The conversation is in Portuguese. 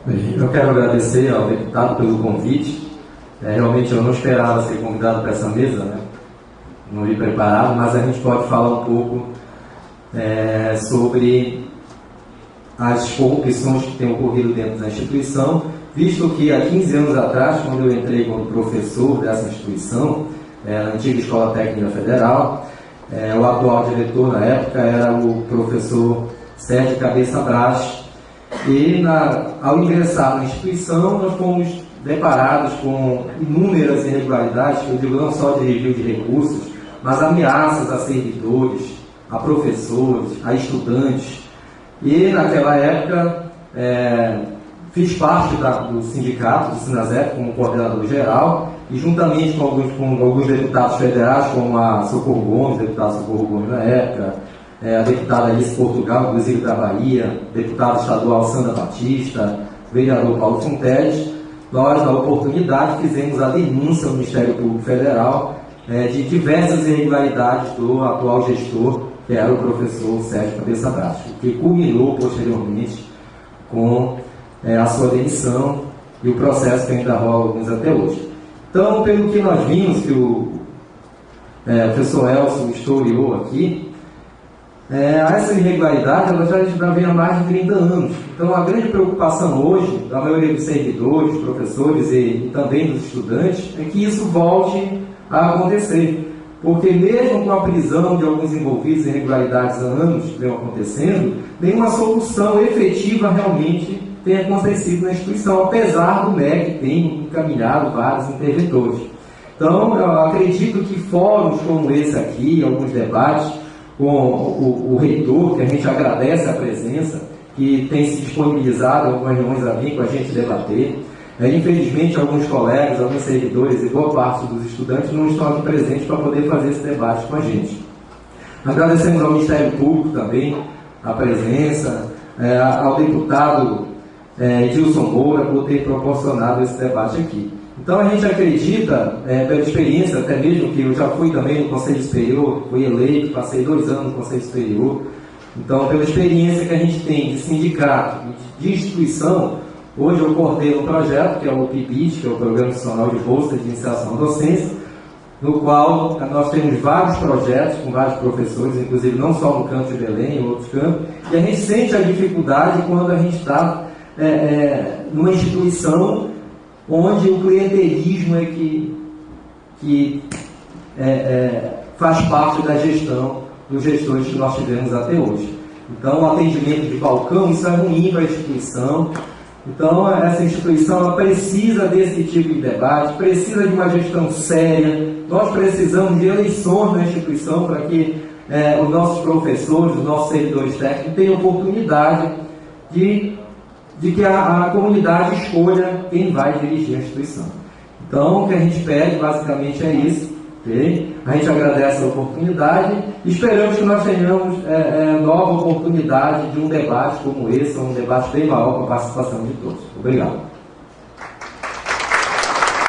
Bem, eu quero agradecer ao deputado pelo convite. Realmente eu não esperava ser convidado para essa mesa, né? Não vim preparado, mas a gente pode falar um pouco sobre as corrupções que têm ocorrido dentro da instituição, visto que há 15 anos atrás, quando eu entrei como professor dessa instituição, na antiga Escola Técnica Federal, o atual diretor na época era o professor Sérgio Cabeça Braz, e ao ingressar na instituição nós fomos deparados com inúmeras irregularidades, que eu digo não só de desvio de recursos, mas ameaças a servidores, a professores, a estudantes. E naquela época fiz parte do sindicato, do Sinasep, como coordenador geral, e juntamente com alguns deputados federais, como a Socorro Gomes, deputado Socorro Gomes na época, a deputada Alice Portugal, inclusive da Bahia, deputado estadual Sandra Batista, vereador Paulo Fonteles, nós, na oportunidade, fizemos a denúncia ao Ministério Público Federal de diversas irregularidades do atual gestor, que era o professor Sérgio Cabeça Braz, que culminou posteriormente com a sua demissão e o processo que ainda rola alguns até hoje. Então, pelo que nós vimos, que o professor Elcio historiou aqui, essa irregularidade ela já vem há mais de 30 anos. Então, a grande preocupação hoje, da maioria dos servidores, professores e também dos estudantes, é que isso volte a acontecer. Porque mesmo com a prisão de alguns envolvidos em irregularidades há anos que vem acontecendo, nenhuma solução efetiva realmente tenha acontecido na instituição, apesar do MEC ter encaminhado vários interventores. Então, eu acredito que fóruns como esse aqui, alguns debates com o reitor, que a gente agradece a presença, que tem se disponibilizado em algumas reuniões a vir com a gente debater. Infelizmente, alguns colegas, alguns servidores e boa parte dos estudantes não estão aqui presentes para poder fazer esse debate com a gente. Agradecemos ao Ministério Público também a presença, ao deputado Edilson Moura por ter proporcionado esse debate aqui. Então, a gente acredita, pela experiência, até mesmo que eu já fui também no Conselho Superior, fui eleito, passei 2 anos no Conselho Superior. Então, pela experiência que a gente tem de sindicato, de instituição, hoje eu coordeno um projeto, que é o PIBIT, que é o Programa Nacional de Bolsa de Iniciação à Docência, no qual nós temos vários projetos com vários professores, inclusive não só no campo de Belém, em outros campos, e a gente sente a dificuldade quando a gente está numa instituição onde o clientelismo é que faz parte da gestão dos gestores que nós tivemos até hoje. Então, o atendimento de balcão, isso é ruim para a instituição. Então, essa instituição ela precisa desse tipo de debate, precisa de uma gestão séria. Nós precisamos de eleições na instituição para que os nossos professores, os nossos servidores técnicos tenham oportunidade de que a comunidade escolha quem vai dirigir a instituição. Então, o que a gente pede, basicamente, é isso. Okay? A gente agradece a oportunidade e esperamos que nós tenhamos nova oportunidade de um debate como esse, um debate bem maior com a participação de todos. Obrigado.